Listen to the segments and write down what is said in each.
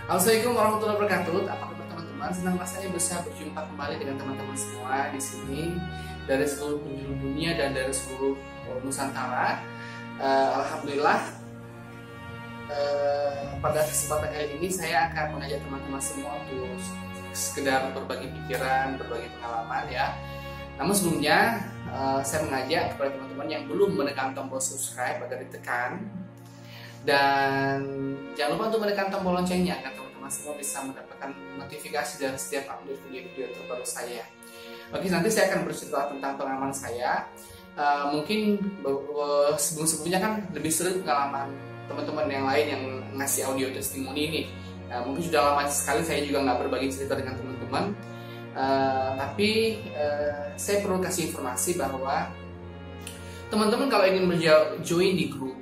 Assalamualaikum warahmatullahi wabarakatuh. Apa kabar teman-teman? Senang rasanya bisa berjumpa kembali dengan teman-teman semua di sini dari seluruh penjuru dunia dan dari seluruh Nusantara. Alhamdulillah, pada kesempatan kali ini saya akan mengajak teman-teman semua untuk sekedar berbagi pikiran, berbagi pengalaman ya. Namun sebelumnya saya mengajak kepada teman-teman yang belum menekan tombol subscribe agar ditekan. Dan jangan lupa untuk menekan tombol loncengnya agar teman-teman semua bisa mendapatkan notifikasi dari setiap update video-video terbaru saya. Oke, nanti saya akan bercerita tentang pengalaman saya. Mungkin sebelum-sebelumnya kan lebih sering pengalaman teman-teman yang lain yang ngasih audio testimoni ini. Mungkin sudah lama sekali saya juga nggak berbagi cerita dengan teman-teman. Tapi saya perlu kasih informasi bahwa teman-teman kalau ingin join di grup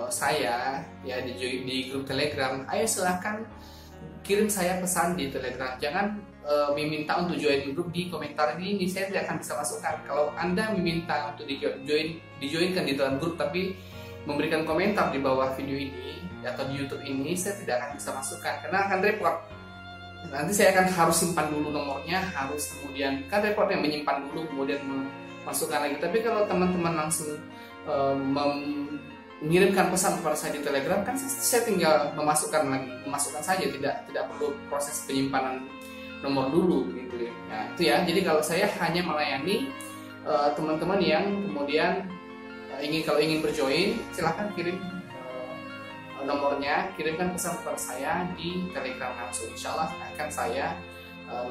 saya ya di grup Telegram, ayo silahkan kirim saya pesan di Telegram. Jangan meminta untuk join grup di komentar ini, saya tidak akan bisa masukkan. Kalau Anda meminta untuk dijoinkan di dalam grup tapi memberikan komentar di bawah video ini atau di YouTube ini, saya tidak akan bisa masukkan karena akan repot. Nanti saya akan harus simpan dulu nomornya, harus kemudian kan repot yang menyimpan dulu kemudian memasukkan lagi. Tapi kalau teman-teman langsung mengirimkan pesan kepada saya di Telegram, kan saya tinggal memasukkan saja, tidak perlu proses penyimpanan nomor dulu gitu ya. Nah, itu ya. Jadi kalau saya hanya melayani teman-teman yang kemudian kalau ingin berjoin, silahkan kirim nomornya, kirimkan pesan kepada saya di Telegram langsung. Insya Allah akan saya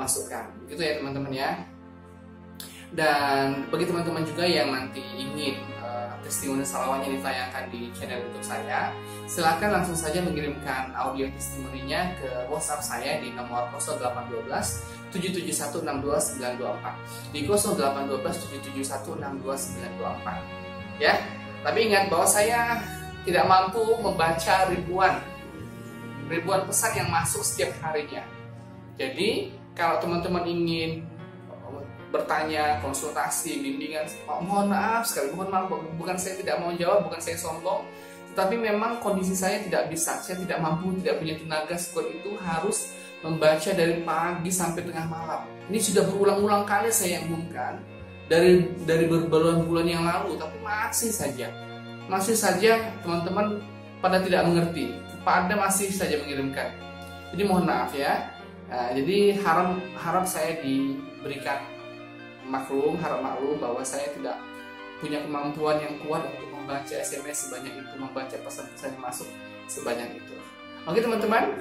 masukkan. Gitu ya teman-teman ya. Dan bagi teman-teman juga yang nanti ingin testimoni salawatnya ditayangkan di channel YouTube saya, silakan langsung saja mengirimkan audio testimoninya ke WhatsApp saya di nomor 0812 771 62924 di 0812 771 62924 ya. Tapi ingat bahwa saya tidak mampu membaca ribuan pesan yang masuk setiap harinya. Jadi kalau teman-teman ingin bertanya, konsultasi, bimbingan, mohon maaf sekali, mohon maaf, bukan saya tidak mau jawab, bukan saya sombong, tetapi memang kondisi saya tidak bisa, saya tidak mampu, tidak punya tenaga sekuat itu harus membaca dari pagi sampai tengah malam. Ini sudah berulang-ulang kali saya umumkan dari berbulan-bulan yang lalu, tapi masih saja teman-teman pada tidak mengerti, pada masih saja mengirimkan. Jadi mohon maaf ya. Jadi harap saya diberikan harap maklum bahwa saya tidak punya kemampuan yang kuat untuk membaca SMS sebanyak itu, membaca pesan-pesan yang masuk sebanyak itu. Oke teman-teman,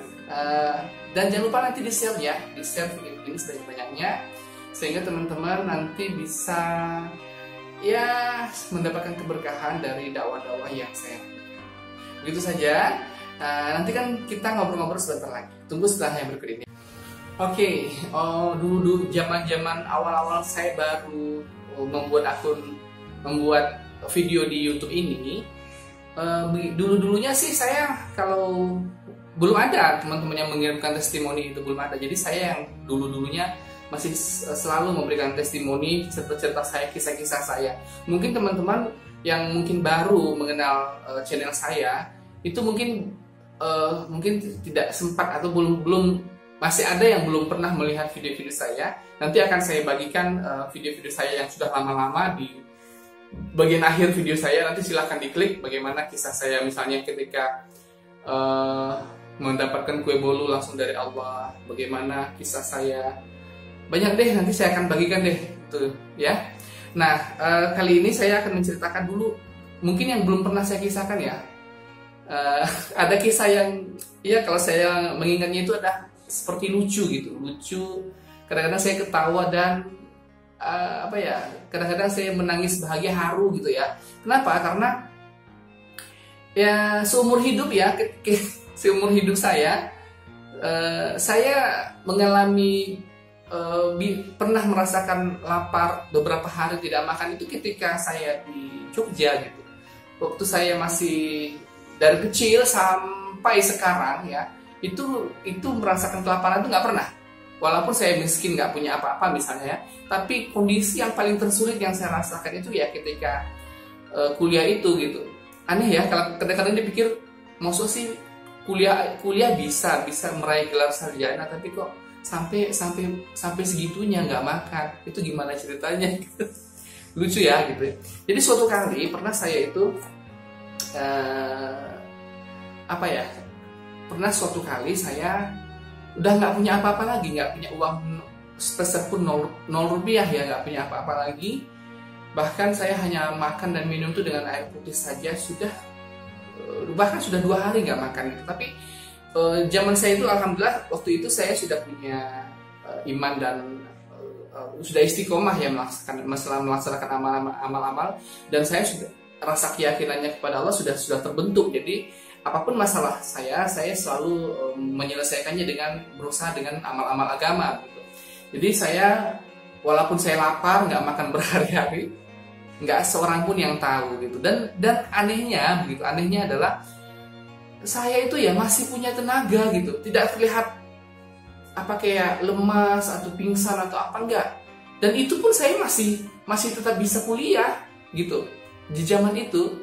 dan jangan lupa nanti di-share ya, di-share video ini sebanyak-banyaknya sehingga teman-teman nanti bisa ya mendapatkan keberkahan dari dakwah-dakwah yang saya lakukan. Begitu saja. Nanti kan kita ngobrol-ngobrol sebentar lagi. Tunggu setelah yang berikut ini. Oke, dulu zaman awal-awal saya baru membuat video di YouTube ini, dulunya sih saya kalau belum ada teman-teman yang mengirimkan testimoni itu belum ada. Jadi saya yang dulunya masih selalu memberikan testimoni cerita-cerita saya, kisah-kisah saya. Mungkin teman-teman yang mungkin baru mengenal channel saya itu mungkin tidak sempat atau belum masih ada yang belum pernah melihat video-video saya. Nanti akan saya bagikan video-video saya yang sudah lama-lama di bagian akhir video saya. Nanti silahkan diklik bagaimana kisah saya, misalnya ketika mendapatkan kue bolu langsung dari Allah, bagaimana kisah saya. Banyak deh, nanti saya akan bagikan deh itu ya. Nah, kali ini saya akan menceritakan dulu mungkin yang belum pernah saya kisahkan ya. Ada kisah yang ya kalau saya mengingatnya itu ada seperti lucu. Kadang-kadang saya ketawa dan kadang-kadang saya menangis bahagia, haru gitu ya. Kenapa? Karena ya seumur hidup saya mengalami pernah merasakan lapar beberapa hari tidak makan itu ketika saya di Jogja gitu. Waktu saya masih dari kecil sampai sekarang ya, itu merasakan kelaparan itu nggak pernah. Walaupun saya miskin, nggak punya apa-apa misalnya ya, tapi kondisi yang paling tersulit yang saya rasakan itu ya ketika kuliah itu gitu. Aneh ya, kalau kadang-kadang dipikir maksud sih kuliah bisa meraih gelar sarjana, tapi kok sampai segitunya nggak makan, itu gimana ceritanya? Lucu ya gitu. Jadi suatu kali pernah saya itu pernah suatu kali saya udah nggak punya apa-apa lagi, nggak punya uang sepeser pun, 0 rupiah ya, nggak punya apa-apa lagi. Bahkan saya hanya makan dan minum tuh dengan air putih saja, bahkan sudah 2 hari nggak makan itu. Tapi zaman saya itu alhamdulillah waktu itu saya sudah punya iman dan sudah istiqomah ya melaksanakan amal-amal, dan saya sudah rasa keyakinannya kepada Allah sudah terbentuk. Jadi apapun masalah saya selalu menyelesaikannya dengan berusaha dengan amal-amal agama gitu. Jadi saya walaupun saya lapar nggak makan berhari-hari, nggak seorang pun yang tahu gitu. Dan anehnya adalah saya itu ya masih punya tenaga gitu, tidak terlihat kayak lemas atau pingsan atau apa, enggak. Dan itu pun saya masih tetap bisa kuliah gitu. Di zaman itu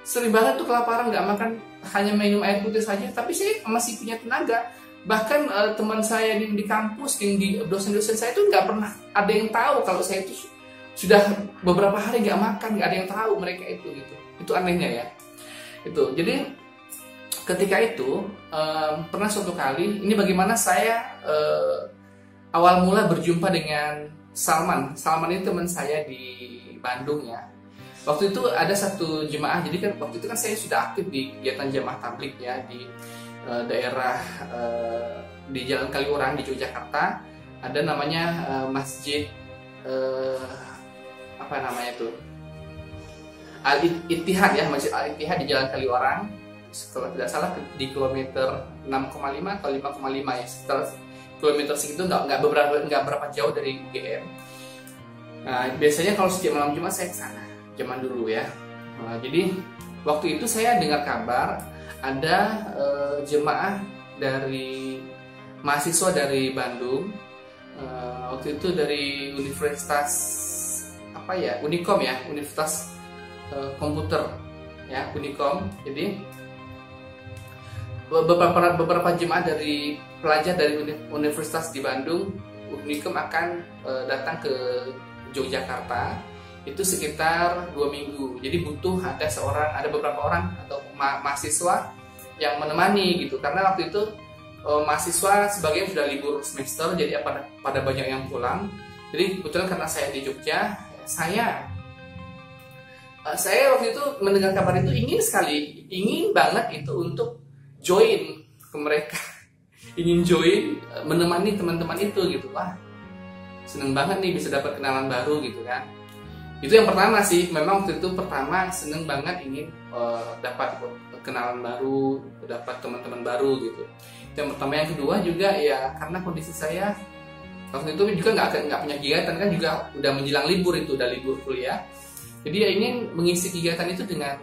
sering banget tuh kelaparan, nggak makan, hanya minum air putih saja, tapi saya masih punya tenaga. Bahkan teman saya di kampus, di dosen-dosen saya itu nggak pernah ada yang tahu kalau saya itu sudah beberapa hari nggak makan, nggak ada yang tahu mereka itu gitu. Itu anehnya ya. Itu jadi ketika itu pernah suatu kali, ini bagaimana saya awal mula berjumpa dengan Salman. Salman itu teman saya di Bandung ya. Waktu itu ada satu jemaah, jadi kan waktu itu kan saya sudah aktif di kegiatan jamaah tabligh ya di daerah di Jalan Kaliurang di Yogyakarta. Ada namanya masjid apa namanya itu, Al-Ittihad ya, Masjid Al-Ittihad di Jalan Kaliurang. Kalau tidak salah di kilometer 6,5 atau 5,5 ya, sekitar kilometer segitu, nggak berapa jauh dari UGM. Nah, biasanya kalau setiap malam Jumat saya ke sana, zaman dulu ya. Jadi waktu itu saya dengar kabar ada jemaah dari mahasiswa dari Bandung, waktu itu dari Universitas Unikom ya, Universitas Komputer ya, Unikom. Jadi beberapa jemaah dari pelajar dari universitas di Bandung, Unikom akan datang ke Yogyakarta itu sekitar 2 minggu. Jadi butuh ada beberapa orang atau mahasiswa yang menemani gitu, karena waktu itu mahasiswa sebagian sudah libur semester, jadi pada banyak yang pulang. Jadi kebetulan karena saya di Jogja, saya waktu itu mendengar kabar itu ingin banget itu untuk join ke mereka, ingin join menemani teman-teman itu gitu. Wah, seneng banget nih bisa dapat kenalan baru gitu kan. Itu yang pertama sih, memang waktu itu pertama seneng banget ingin dapat kenalan baru, dapat teman-teman baru gitu. Itu yang pertama. Yang kedua juga ya karena kondisi saya waktu itu juga nggak punya kegiatan kan, juga udah menjelang libur, itu udah libur kuliah. Jadi ya ingin mengisi kegiatan itu dengan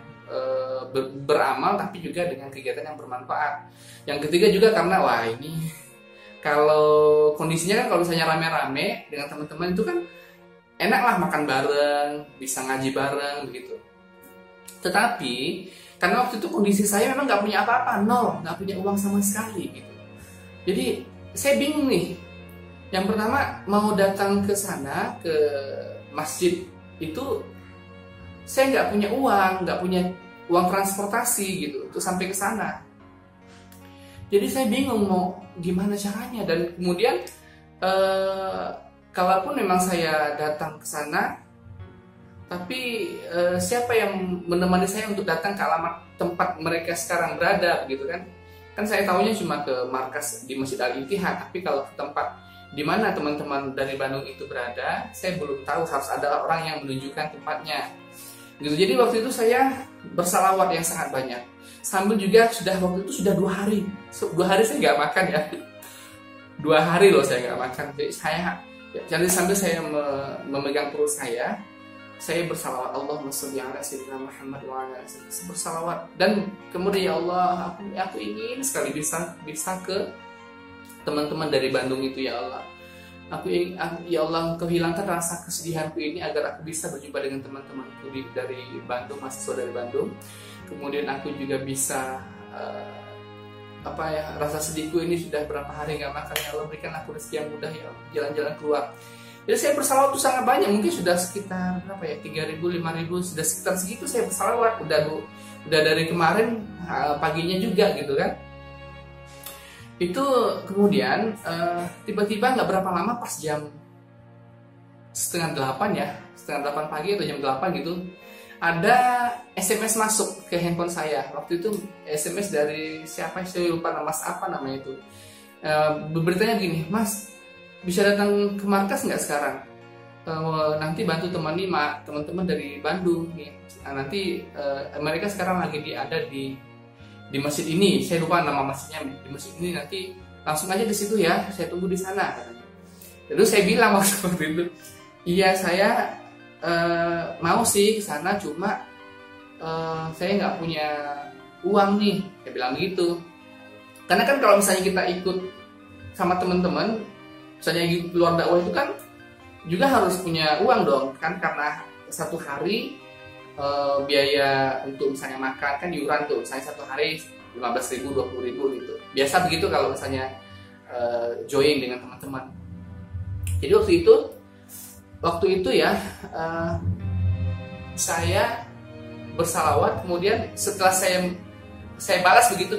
beramal, tapi juga dengan kegiatan yang bermanfaat. Yang ketiga juga karena wah ini kalau kondisinya kan kalau misalnya rame-rame dengan teman-teman itu kan enak lah, makan bareng, bisa ngaji bareng begitu. Tetapi karena waktu itu kondisi saya memang nggak punya apa-apa, nol, nggak punya uang sama sekali gitu. Jadi saya bingung nih. Yang pertama mau datang ke sana ke masjid itu saya nggak punya uang transportasi gitu untuk sampai ke sana. Jadi saya bingung mau gimana caranya. Dan kemudian kalaupun memang saya datang ke sana, tapi siapa yang menemani saya untuk datang ke alamat tempat mereka sekarang berada begitu kan? Kan saya tahunya cuma ke markas di Masjid Al-Ittihad, tapi kalau ke tempat di mana teman-teman dari Bandung itu berada, saya belum tahu, harus ada orang yang menunjukkan tempatnya. Gitu. Jadi waktu itu saya bersalawat yang sangat banyak. Sambil juga waktu itu sudah 2 hari. 2 hari saya nggak makan ya. 2 hari loh saya nggak makan. Jadi sambil saya memegang perut saya bersalawat, Allahumma sholli ala sayyidina Muhammad wa ala alihi, bersalawat. Dan kemudian ya Allah, aku ingin sekali bisa ke teman-teman dari Bandung itu ya Allah. Ya Allah, Engkau hilangkan rasa kesedihanku ini agar aku bisa berjumpa dengan teman-temanku dari Bandung, mahasiswa dari Bandung. Kemudian aku juga bisa apa ya, rasa sedihku ini sudah berapa hari nggak makan, ya Allah berikan aku rezeki yang mudah ya, jalan-jalan keluar. Jadi saya bersalawat itu sangat banyak, mungkin sudah sekitar berapa ya, 3.000, 5.000, sudah sekitar segitu saya bersalawat. Udah dari kemarin paginya juga gitu kan. Itu kemudian tiba-tiba nggak berapa lama, pas jam setengah 8 ya, setengah 8 pagi atau jam 8 gitu, ada SMS masuk ke handphone saya. Waktu itu SMS dari siapa, saya lupa nama, Mas apa namanya itu. Beritanya gini, Mas bisa datang ke markas nggak sekarang? Nanti bantu temani teman-teman dari Bandung nih. Nah, nanti mereka sekarang lagi ada di masjid ini. Saya lupa nama masjidnya, di masjid ini, nanti langsung aja ke situ ya. Saya tunggu di sana katanya. Terus saya bilang waktu itu, iya saya mau sih ke sana, cuma saya nggak punya uang nih. Saya bilang gitu. Karena kan kalau misalnya kita ikut sama teman-teman, misalnya keluar dakwah itu kan juga harus punya uang dong kan, karena satu hari biaya untuk misalnya makan kan iuran tuh, misalnya satu hari 15.000, 20.000 gitu. Biasa begitu kalau misalnya join dengan teman-teman. Jadi waktu itu ya saya bersalawat, kemudian setelah saya balas begitu,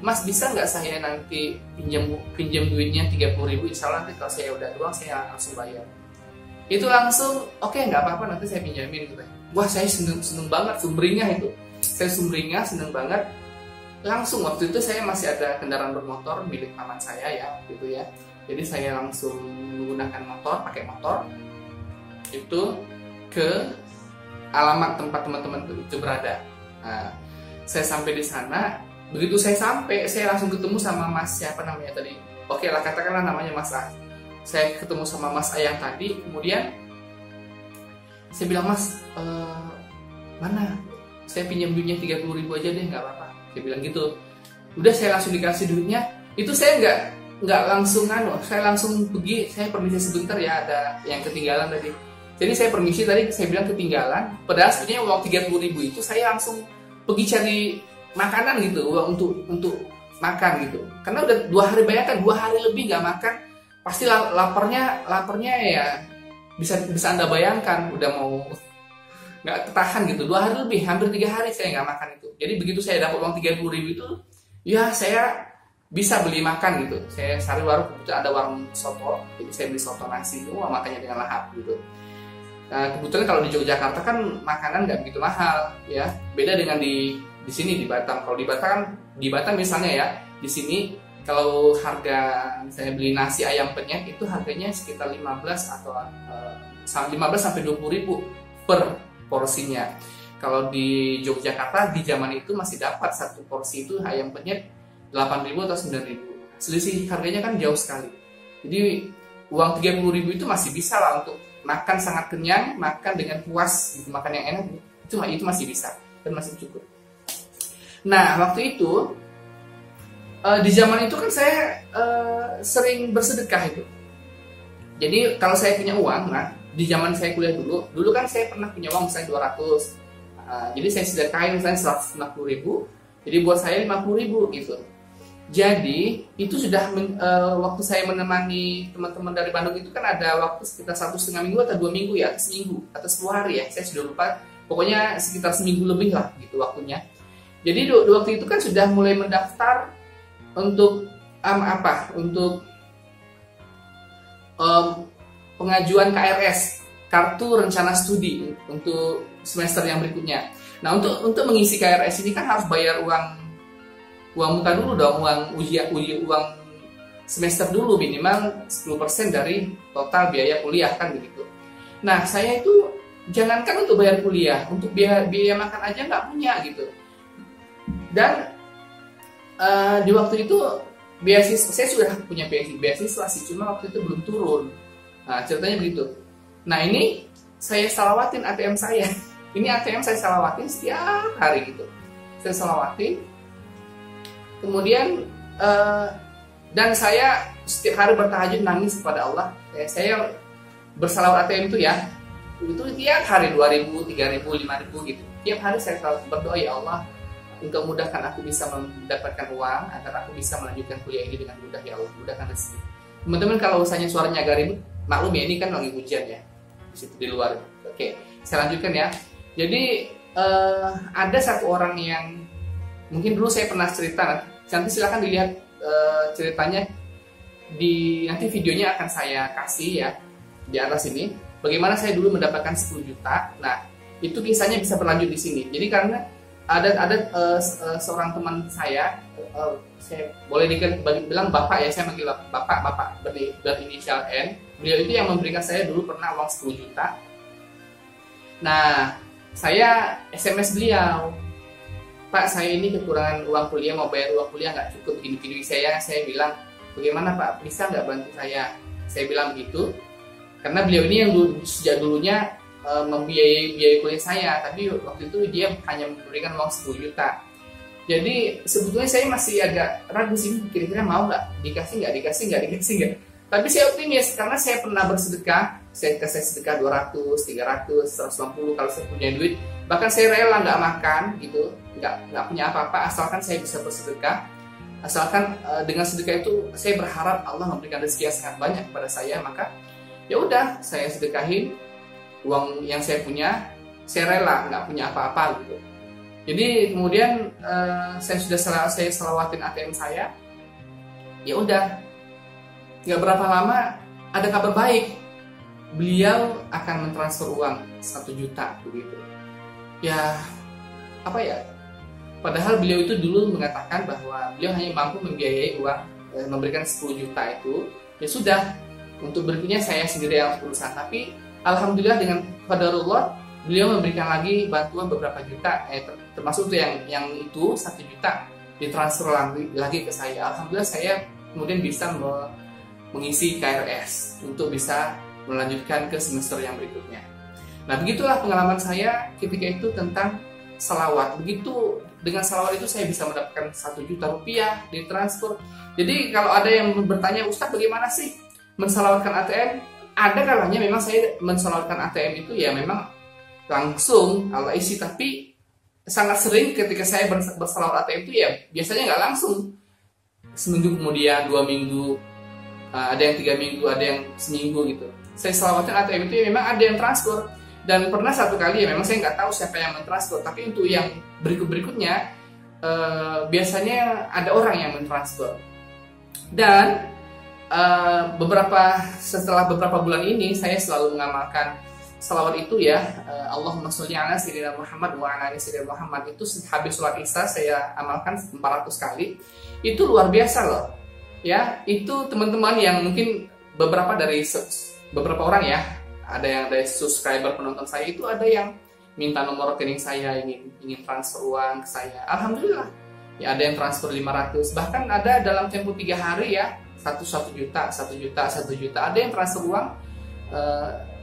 Mas bisa nggak saya nanti pinjam duitnya 30.000, insya Allah nanti kalau saya udah uang saya langsung bayar. Itu langsung oke, nggak apa-apa, nanti saya pinjamin gitu. Wah, saya seneng banget, sumringah itu. Saya sumringah, seneng banget. Langsung waktu itu saya masih ada kendaraan bermotor milik paman saya ya, gitu ya. Jadi saya langsung menggunakan pakai motor itu ke alamat tempat teman-teman itu berada. Nah, saya sampai di sana. Begitu saya sampai, saya langsung ketemu sama Mas siapa namanya tadi. Oke lah, katakanlah namanya Mas A. Saya ketemu sama Mas A yang tadi, kemudian saya bilang, Mas, mana? Saya pinjam duitnya 30.000 aja deh, nggak apa-apa. Saya bilang gitu. Udah, saya langsung dikasih duitnya. Itu saya nggak langsung saya langsung pergi. Saya permisi sebentar ya, ada yang ketinggalan tadi. Jadi saya permisi tadi, saya bilang ketinggalan. Padahal sebenarnya uang 30.000 itu saya langsung pergi cari makanan gitu, uang untuk makan gitu. Karena udah 2 hari, bayangkan 2 hari lebih nggak makan, pasti laparnya ya bisa Anda bayangkan, udah mau nggak ketahan gitu. 2 hari lebih, hampir 3 hari saya nggak makan itu. Jadi begitu saya dapat uang 30.000 itu, ya saya bisa beli makan gitu. Saya cari warung, kebetulan ada warung soto, jadi saya beli soto nasi itu, makannya dengan lahap gitu. Nah, kebetulan kalau di Yogyakarta kan makanan nggak begitu mahal ya, beda dengan di sini di Batam. Kalau di Batam misalnya ya, di sini kalau harga misalnya beli nasi ayam penyet itu harganya sekitar 15 sampai 20.000 per porsinya. Kalau di Yogyakarta di zaman itu masih dapat satu porsi itu ayam penyet 8.000 atau 9.000. Selisih harganya kan jauh sekali. Jadi uang 30.000 itu masih bisa lah untuk makan sangat kenyang, makan dengan puas, gitu, makan yang enak, itu masih bisa dan masih cukup. Nah, waktu itu di zaman itu kan saya sering bersedekah itu. Jadi kalau saya punya uang, nah di zaman saya kuliah dulu kan saya pernah punya uang misalnya 200. Jadi saya sedekahin misalnya 150.000, jadi buat saya 50.000 gitu. Jadi itu sudah waktu saya menemani teman-teman dari Bandung itu kan ada waktu sekitar 1,5 minggu atau 2 minggu ya, seminggu atau 10 hari ya, saya sudah lupa. Pokoknya sekitar seminggu lebih lah gitu waktunya. Jadi waktu itu kan sudah mulai mendaftar untuk untuk pengajuan KRS, kartu rencana studi untuk semester yang berikutnya. Nah, untuk mengisi KRS ini kan harus bayar uang muka dulu dong, uang semester dulu, minimal 10% dari total biaya kuliah kan begitu. Nah, saya itu jangankan untuk bayar kuliah, untuk biaya makan aja nggak punya gitu. Dan di waktu itu beasiswa, saya sudah punya beasiswa sih, cuma waktu itu belum turun. Nah, ceritanya begitu. Nah, ini saya salawatin ATM saya. Ini ATM saya salawatin setiap hari gitu. Saya salawatin. Kemudian dan saya setiap hari bertahajud nangis kepada Allah. Saya bersalawat ATM itu ya, itu tiap hari 2.000, 3.000, 5.000 gitu. Tiap hari saya selalu berdoa, ya Allah, engkau mudahkan aku bisa mendapatkan uang agar aku bisa melanjutkan kuliah ini dengan mudah ya Allah, mudahkan rezeki. Teman-teman kalau usahanya suaranya agak ribut, maklum ya, ini kan lagi hujan ya di situ di luar. Oke, saya lanjutkan ya. Jadi ada satu orang yang mungkin dulu saya pernah cerita, nanti silakan dilihat ceritanya nanti videonya akan saya kasih ya di atas ini. Bagaimana saya dulu mendapatkan 10 juta. Nah, itu kisahnya bisa berlanjut di sini. Jadi karena ada seorang teman saya boleh bilang bapak ya, saya manggil bapak berinisial N. Beliau itu yang memberikan saya dulu pernah uang 10 juta. Nah, saya SMS beliau, Pak, saya ini kekurangan uang kuliah, mau bayar uang kuliah nggak cukup gini-gini. Saya bilang, bagaimana Pak, bisa nggak bantu saya? Saya bilang begitu, karena beliau ini yang sejak dulunya membiayai kuliah saya, tapi waktu itu dia hanya memberikan uang 10 juta. Jadi sebetulnya saya masih agak ragu sih, kira-kira mau nggak, dikasih nggak. Tapi saya optimis, karena saya pernah bersedekah, saya sedekah 200, 300, 150 kalau saya punya duit. Bahkan saya rela nggak makan gitu, nggak punya apa-apa, asalkan saya bisa bersedekah. Asalkan dengan sedekah itu saya berharap Allah memberikan rezeki yang sangat banyak kepada saya, maka ya udah saya sedekahin uang yang saya punya, saya rela nggak punya apa-apa gitu. Jadi kemudian saya selawatin ATM saya, ya udah nggak berapa lama ada kabar baik, beliau akan mentransfer uang 1 juta begitu. Ya apa ya? Padahal beliau itu dulu mengatakan bahwa beliau hanya mampu membiayai uang, memberikan 10 juta itu, ya sudah, untuk berikutnya saya sendiri yang berusaha. Tapi alhamdulillah dengan qadarullah, beliau memberikan lagi bantuan beberapa juta, termasuk itu yang itu 1 juta ditransfer lagi ke saya. Alhamdulillah saya kemudian bisa mengisi KRS untuk bisa melanjutkan ke semester yang berikutnya. Nah, begitulah pengalaman saya ketika itu tentang salawat. Begitu dengan salawat itu saya bisa mendapatkan 1 juta rupiah ditransfer. Jadi kalau ada yang bertanya, Ustaz bagaimana sih mensalawatkan ATM? Ada kalanya memang saya mensalawatkan ATM itu ya memang langsung Allah isi, tapi sangat sering ketika saya bersalawat ATM itu ya biasanya nggak langsung. Seminggu kemudian, 2 minggu, ada yang 3 minggu, ada yang seminggu gitu. Saya salawatkan ATM itu ya memang ada yang transfer. Dan pernah satu kali ya memang saya nggak tahu siapa yang mentransfer, tapi untuk yang berikutnya biasanya ada orang yang mentransfer. Dan setelah beberapa bulan ini saya selalu mengamalkan salawat itu ya, Allahumma sholli ala sayyidina Muhammad wa ala ali sayyidina Muhammad, itu habis sholat isya saya amalkan 400 kali. Itu luar biasa loh ya. Itu teman-teman yang mungkin beberapa orang ya, ada yang dari subscriber penonton saya itu ada yang minta nomor rekening saya, ingin transfer uang ke saya. Alhamdulillah ya, ada yang transfer 500, bahkan ada dalam tempo 3 hari ya 1 juta, 1 juta. Ada yang transfer uang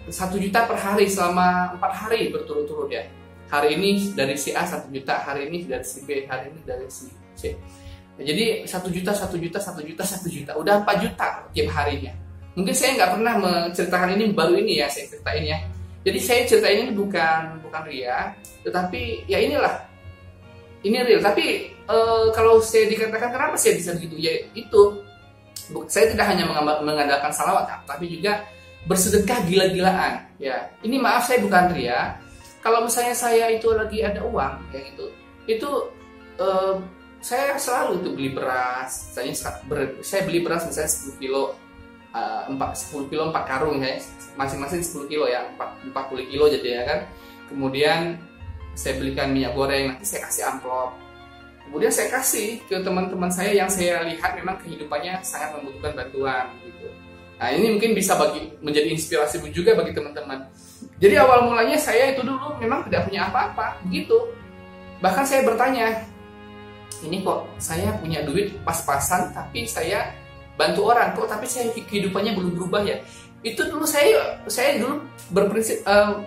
1 juta per hari selama 4 hari berturut-turut ya. Hari ini dari si A 1 juta, hari ini dari si B, hari ini dari si C. Jadi 1 juta, udah 4 juta tiap harinya. Mungkin saya nggak pernah menceritakan ini, baru ini ya saya ceritain ya. Jadi saya ceritain ini bukan ria, tetapi ya inilah, ini real. Tapi kalau saya dikatakan kenapa saya bisa begitu, ya itu saya tidak hanya mengandalkan salawat, tapi juga bersedekah gila-gilaan. Ya, ini maaf saya bukan ria. Kalau misalnya saya itu lagi ada uang, ya gitu, itu saya selalu itu beli beras. Saya beli beras misalnya 10 kilo. 10 kilo 4 karung ya, masing-masing 10 kilo ya, 40 kilo jadi ya kan. Kemudian saya belikan minyak goreng, nanti saya kasih amplop. Kemudian saya kasih ke teman-teman saya yang saya lihat memang kehidupannya sangat membutuhkan bantuan gitu. Nah, ini mungkin bisa menjadi inspirasi juga bagi teman-teman. Jadi awal mulanya saya itu dulu memang tidak punya apa-apa begitu. Bahkan saya bertanya, ini kok saya punya duit pas-pasan tapi saya bantu orang kok, tapi saya kehidupannya belum berubah ya. Itu dulu saya dulu berprinsip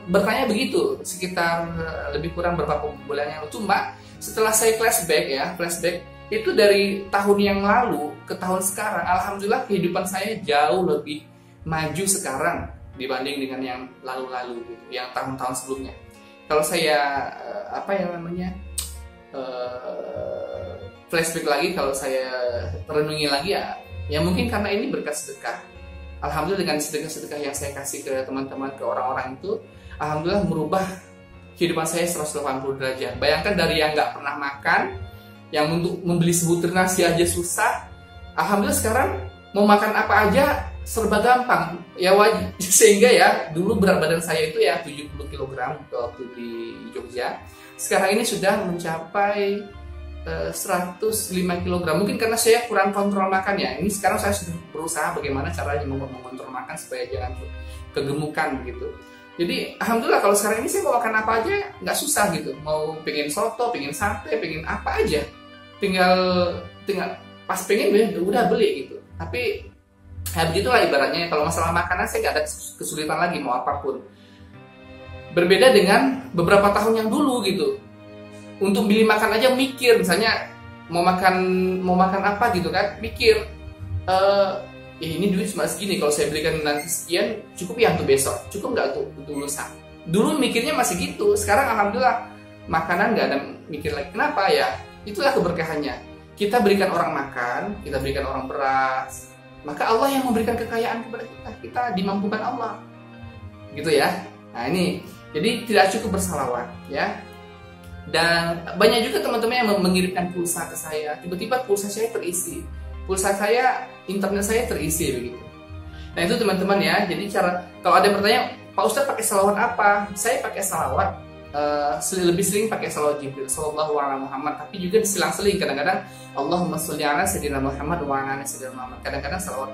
bertanya begitu sekitar lebih kurang beberapa bulan yang lalu. Cuma setelah saya flashback itu dari tahun yang lalu ke tahun sekarang, alhamdulillah kehidupan saya jauh lebih maju sekarang dibanding dengan yang lalu-lalu gitu, yang tahun-tahun sebelumnya. Kalau saya flashback lagi, kalau saya renungi lagi ya mungkin karena ini berkat sedekah. Alhamdulillah dengan sedekah-sedekah yang saya kasih ke teman-teman, ke orang-orang itu, alhamdulillah merubah kehidupan saya 180 derajat. Bayangkan dari yang nggak pernah makan, yang untuk membeli sebutir nasi aja susah, alhamdulillah sekarang mau makan apa aja serba gampang ya, wajib. Sehingga ya dulu berat badan saya itu ya 70 kg waktu di Jogja, sekarang ini sudah mencapai 105 kg. Mungkin karena saya kurang kontrol makan ya. Ini sekarang saya sudah berusaha bagaimana caranya mengontrol makan supaya jangan kegemukan begitu. Jadi alhamdulillah kalau sekarang ini saya mau makan apa aja nggak susah gitu. Mau pengen soto, pengen sate, pengen apa aja, tinggal pas pengen udah beli gitu. Tapi ya begitulah ibaratnya. Kalau masalah makanan saya nggak ada kesulitan lagi mau apapun. Berbeda dengan beberapa tahun yang dulu gitu. Untuk beli makan aja mikir, misalnya mau makan apa gitu kan, mikir ini duit cuma segini, kalau saya belikan nanti sekian cukup ya untuk besok, cukup nggak untuk lusa. Dulu mikirnya masih gitu. Sekarang alhamdulillah makanan nggak ada mikir lagi. Kenapa ya? Itulah keberkahannya. Kita berikan orang makan, kita berikan orang beras, maka Allah yang memberikan kekayaan kepada kita. Kita dimampukan Allah, gitu ya. Nah ini, jadi tidak cukup bersalawat ya. Dan banyak juga teman-teman yang mengirimkan pulsa ke saya. Tiba-tiba pulsa saya terisi, pulsa saya, internet saya terisi begitu. Nah itu teman-teman ya. Jadi kalau ada yang bertanya, Pak Ustadz pakai salawat apa? Saya pakai salawat lebih sering pakai salawat Jibril Sallallahu Alaihi Muhammad. Tapi juga diselang-seling kadang-kadang Allahumma sholli ala sayyidina Muhammad wa ala ali sayyidina Muhammad. Kadang-kadang salawat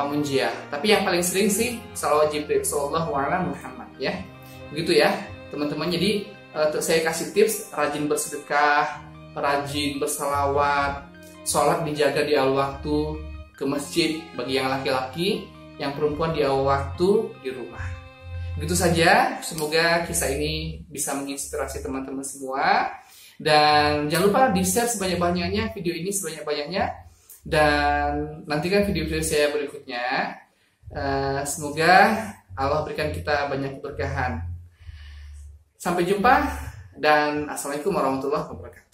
munjiah. Tapi yang paling sering sih salawat Jibril Sallallahu Alaihi Muhammad ya. Begitu ya teman-teman. Jadi saya kasih tips, rajin bersedekah, rajin bersalawat, sholat dijaga di awal waktu, ke masjid bagi yang laki-laki, yang perempuan di awal waktu di rumah. Begitu saja, semoga kisah ini bisa menginspirasi teman-teman semua. Dan jangan lupa di-share sebanyak-banyaknya video ini sebanyak-banyaknya. Dan nantikan video-video saya berikutnya. Semoga Allah berikan kita banyak keberkahan. Sampai jumpa dan assalamualaikum warahmatullahi wabarakatuh.